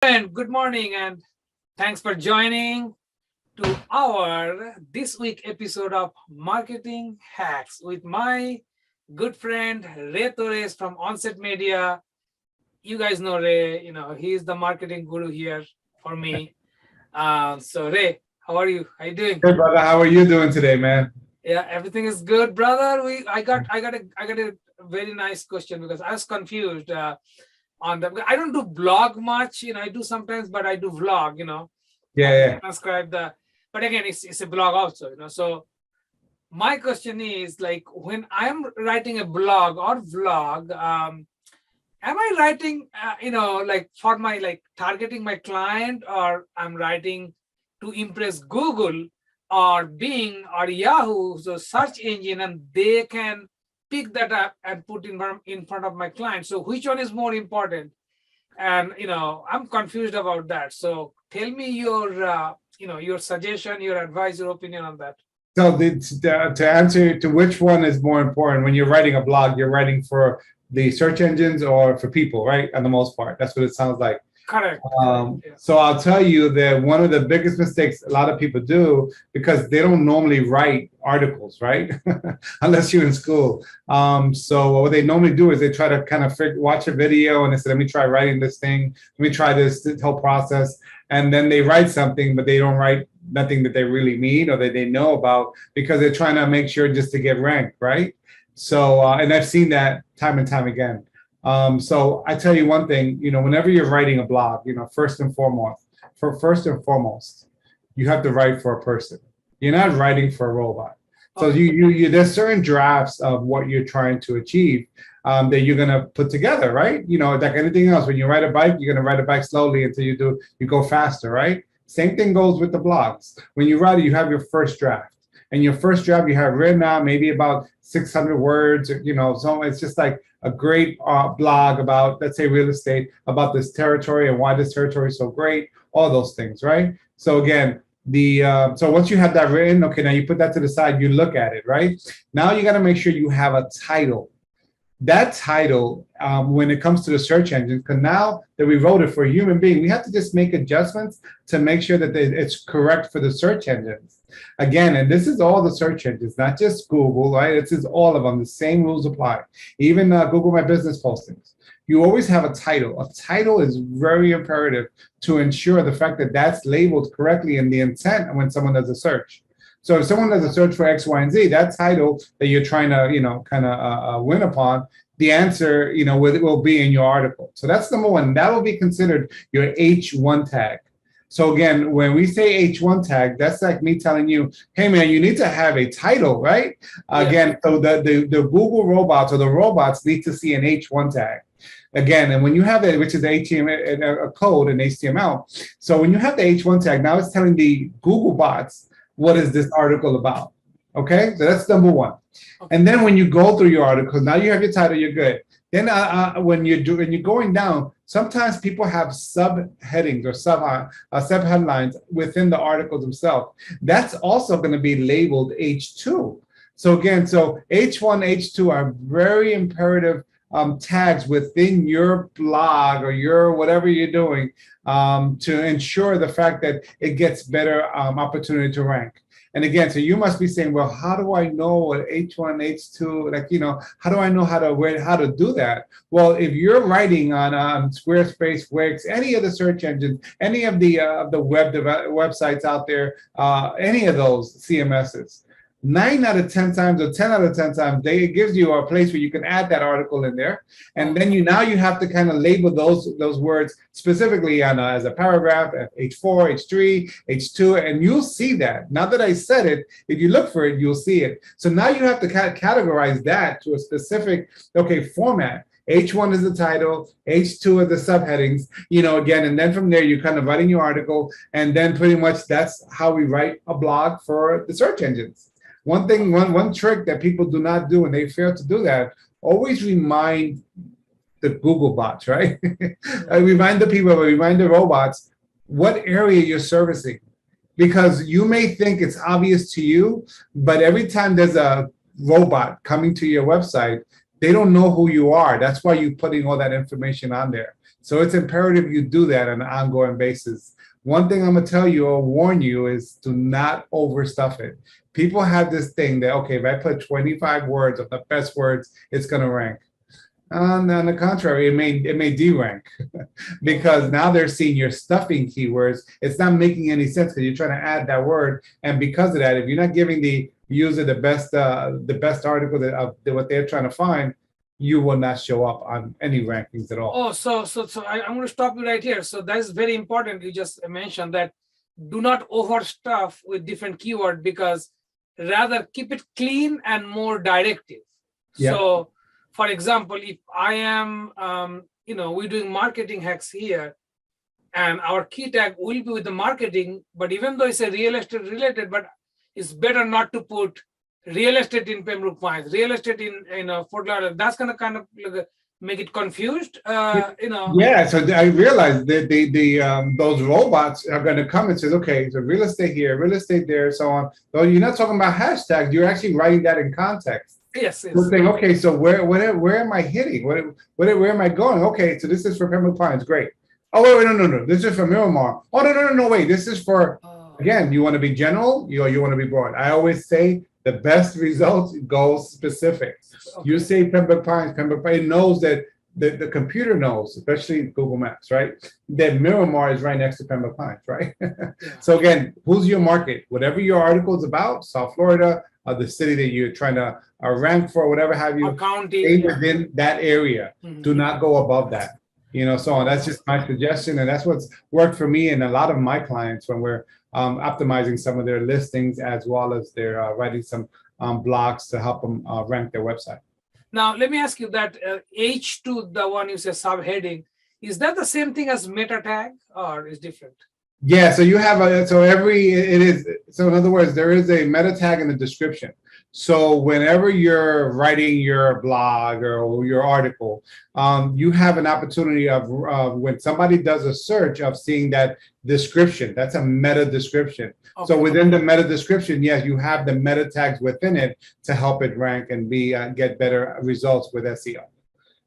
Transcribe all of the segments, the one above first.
And good morning, and thanks for joining to our this week episode of Marketing Hacks with my good friend Ray Torres from Onset Media. You guys know Ray, he's the marketing guru here for me. So Ray, how are you? How you doing? Hey brother, how are you doing today, man? Yeah, everything is good, brother. I got a very nice question because I was confused on the. I don't do blog much, I do sometimes, but I do vlog, Yeah, and yeah. transcribe the. But again, it's a blog also, So my question is like when I'm writing a blog or vlog, am I writing, like for my like targeting my client, or I'm writing to impress Google or Bing or Yahoo, so search engine, and they can pick that up and put in front of my client. So which one is more important? And I'm confused about that. So tell me your, your suggestion, your advice, your opinion on that. So to answer to which one is more important when you're writing a blog, you're writing for the search engines or for people, right? On the most part, that's what it sounds like. Correct. Yeah. So I'll tell you that one of the biggest mistakes a lot of people do because they don't normally write articles, right? Unless you're in school. So what they normally do is they try to kind of watch a video and they say, let me try writing this thing. Let me try this whole process. And then they write something, but they don't write nothing that they really mean or that they know about because they're trying to make sure just to get ranked, right? So, and I've seen that time and time again. So I tell you one thing, whenever you're writing a blog, first and foremost, you have to write for a person. You're not writing for a robot. So there's certain drafts of what you're trying to achieve that you're gonna put together, right? Like anything else, when you ride a bike, you're gonna ride a bike slowly until you go faster, right? Same thing goes with the blogs. When you write it, you have your first draft. And your first draft you have written out maybe about 600 words, so it's just like a great blog about, let's say, real estate, about this territory and why this territory is so great, all those things, right? So again, so once you have that written, okay, now you put that to the side, you look at it, right? Now you got to make sure you have a title. That title, when it comes to the search engine, because now that we wrote it for a human being, we have to just make adjustments to make sure that it's correct for the search engines. Again, and this is all the search engines, not just Google, right? This is all of them. The same rules apply. Even Google My Business postings. You always have a title. A title is very imperative to ensure the fact that that's labeled correctly in the intent when someone does a search. So if someone does a search for X, Y, and Z, that title that you're trying to, kind of win upon, the answer, will be in your article. So that's number one. That will be considered your H1 tag. So again, when we say H1 tag, that's like me telling you, hey man, you need to have a title, right? Yeah. Again, so the Google robots or the robots need to see an H1 tag. Again, and when you have it, which is HTML, a code in HTML. So when you have the H1 tag, now it's telling the Google bots, what is this article about? Okay, so that's number one. Okay. And then when you go through your article, now you have your title, you're good. Then when you're going down, sometimes people have subheadings or subheadlines within the articles themselves. That's also going to be labeled H2. So again, so H1, H2 are very imperative tags within your blog or your whatever you're doing to ensure the fact that it gets better opportunity to rank. And again, so you must be saying, well, how do I know what H1, H2, like, how do I know how to do that? Well, if you're writing on Squarespace, Wix, any of the search engines, any of the websites out there, any of those CMSs, 9 out of 10 times or 10 out of 10 times, it gives you a place where you can add that article in there. And then you have to kind of label those words specifically on as a paragraph, H4, H3, H2, and you'll see that. Now that I said it, if you look for it, you'll see it. So now you have to categorize that to a specific, format. H1 is the title, H2 are the subheadings, again, and then from there, you're kind of writing your article, and then pretty much that's how we write a blog for the search engines. One trick that people do not do, and they fail to do that, always remind the Google bots, right? Remind the robots what area you're servicing. Because you may think it's obvious to you, but every time there's a robot coming to your website, they don't know who you are. That's why you're putting all that information on there. So it's imperative you do that on an ongoing basis. One thing I'm gonna tell you or warn you is to not overstuff it. People have this thing that, okay, if I put 25 words of the best words, it's gonna rank. On the contrary, it may derank because now they're seeing you're stuffing keywords. It's not making any sense because you're trying to add that word, and because of that, if you're not giving the user the best article of what they're trying to find, you will not show up on any rankings at all. Oh, I'm going to stop you right here. So that's very important. You just mentioned that do not overstuff with different keyword, because rather keep it clean and more directive. Yeah. So, for example, if I am, we're doing marketing hacks here, and our key tag will be with the marketing, but even though it's a real estate related, but it's better not to put real estate in Pembroke Pines, real estate in Fort Lauderdale. That's gonna kind of make it confused. Yeah, so I realized that those robots are going to come and says, okay, so real estate here, real estate there, so on. So you're not talking about hashtags. You're actually writing that in context. Yes. We're saying, okay, so where am I hitting? Where am I going? Okay, so this is for Pembroke Pines, great. Oh wait, no. This is for Miramar. Oh no, wait. This is for again. You want to be general, you want to be broad. I always say the best results go specific. Okay. You say Pembroke Pines, it knows that the computer knows, especially Google Maps, right? That Miramar is right next to Pembroke Pines, right? Yeah. So again, who's your market? Whatever your article is about, South Florida, the city that you're trying to rank for, whatever have you, county, within that area. Mm-hmm. Do not go above that. So on. That's just my suggestion, and that's what's worked for me and a lot of my clients when we're optimizing some of their listings as well as they're writing some blogs to help them rank their website. Now, let me ask you that H2, the one you say subheading, is that the same thing as meta tag or is different? Yeah, so you have so in other words, there is a meta tag in the description. So whenever you're writing your blog or your article, you have an opportunity of when somebody does a search of seeing that description. That's a meta description. Okay. So within the meta description, yes, you have the meta tags within it to help it rank and get better results with SEO.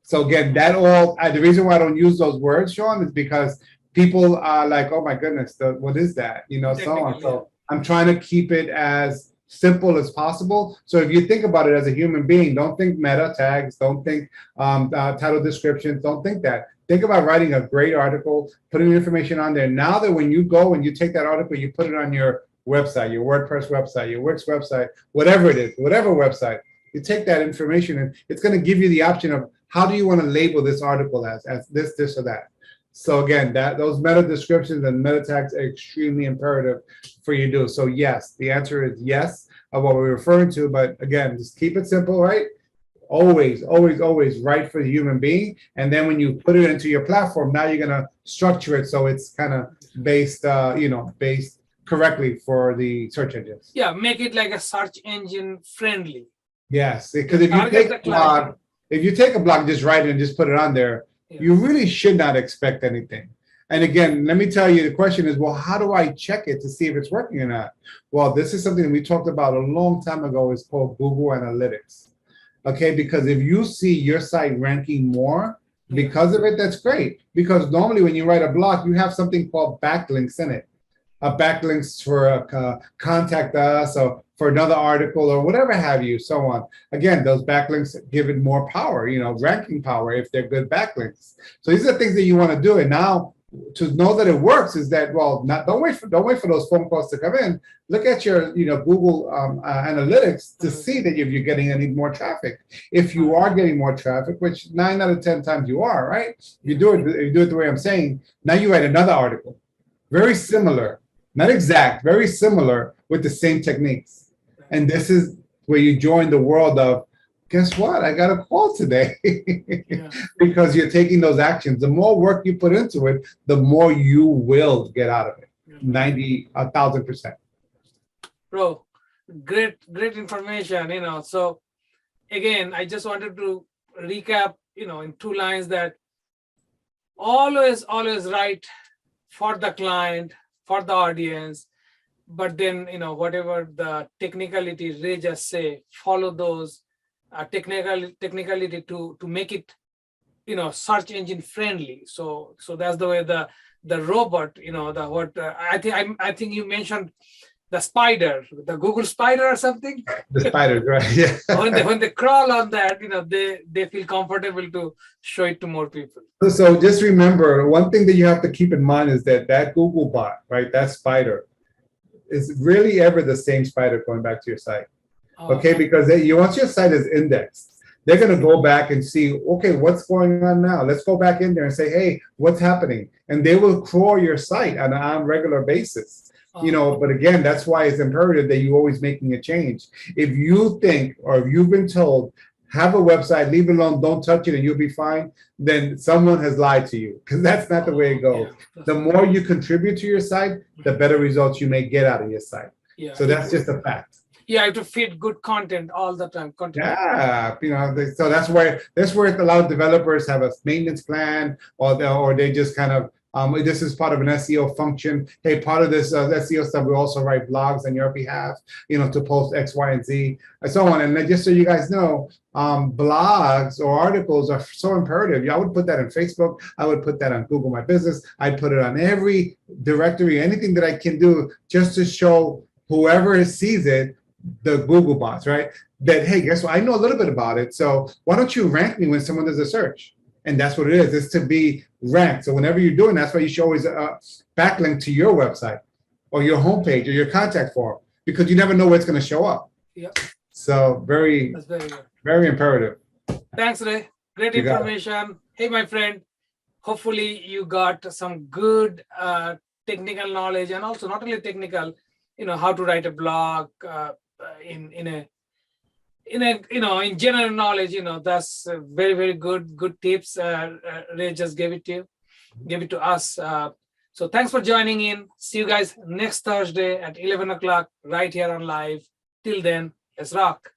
So again, the reason why I don't use those words, Sean, is because people are like, oh my goodness, what is that? So on. So I'm trying to keep it as simple as possible. So if you think about it as a human being, don't think meta tags, don't think title descriptions, don't think that. Think about writing a great article, putting information on there. Now that when you go and you take that article, you put it on your website, your WordPress website, your Wix website, whatever it is, whatever website, you take that information and it's going to give you the option of how do you want to label this article as this or that. So again, those meta descriptions and meta tags are extremely imperative for you to do. So yes, the answer is yes of what we're referring to. But again, just keep it simple, right? Always write for the human being. And then when you put it into your platform, now you're going to structure it so it's kind of based correctly for the search engines. Yeah, make it like a search engine friendly. Yes, because if you take a blog, just write it and just put it on there, you really should not expect anything. And again, let me tell you, the question is, well, how do I check it to see if it's working or not? Well, this is something we talked about a long time ago. It's called Google Analytics. Okay, because if you see your site ranking more because of it, that's great. Because normally when you write a blog, you have something called backlinks in it. Backlinks for contact us or for another article or whatever have you, so on. Again, those backlinks give it more power, ranking power if they're good backlinks. So these are things that you want to do. And now to know that it works is that, well, don't wait for those phone calls to come in. Look at your Google Analytics to see that if you're getting any more traffic. If you are getting more traffic, which 9 out of 10 times you are, right? If you do it the way I'm saying, now you write another article, very similar. Not exact, very similar with the same techniques. And this is where you join the world of, guess what? I got a call today. Because you're taking those actions. The more work you put into it, the more you will get out of it. 1,000%. Bro, great information, So again, I just wanted to recap, in 2 lines that always write for the client, for the audience, but then whatever the technicalities they just say, follow those technicality to make it search engine friendly. So that's the way the robot, the what I think you mentioned the spider, the Google spider or something. The spiders, right? Yeah. when they crawl on that, they feel comfortable to show it to more people. So just remember, one thing that you have to keep in mind is that Google bot, right? That spider is really ever the same spider going back to your site. Okay, because once your site is indexed, they're going to go back and see, okay, what's going on now? Let's go back in there and say, hey, what's happening? And they will crawl your site on a regular basis. But again, that's why it's imperative that you're always making a change. If you think, or if you've been told, have a website, leave it alone, don't touch it, and you'll be fine, then someone has lied to you, because that's not the way it goes. The more you contribute to your site, the better results you may get out of your site. So that's just a fact. You have to feed good content all the time. Yeah, so that's where a lot of developers have a maintenance plan, or they just kind of this is part of an SEO function. Hey, part of this SEO stuff, we also write blogs on your behalf, to post X, Y, and Z, and so on. And then just so you guys know, blogs or articles are so imperative. I would put that on Facebook. I would put that on Google My Business. I'd put it on every directory, anything that I can do just to show whoever sees it, the Google bots, right? That, hey, guess what? I know a little bit about it. So why don't you rank me when someone does a search? And that's what it is. It's to be ranked. So whenever you're doing, that's why you should always backlink to your website or your homepage or your contact form, because you never know where it's going to show up. Yep. So very imperative. Thanks, Ray. Great information. Hey, my friend. Hopefully you got some good technical knowledge, and also not only technical, how to write a blog in general knowledge. That's very, very good tips. Ray just gave it to us. So thanks for joining in. See you guys next Thursday at 11 o'clock right here on live. Till then, let's rock.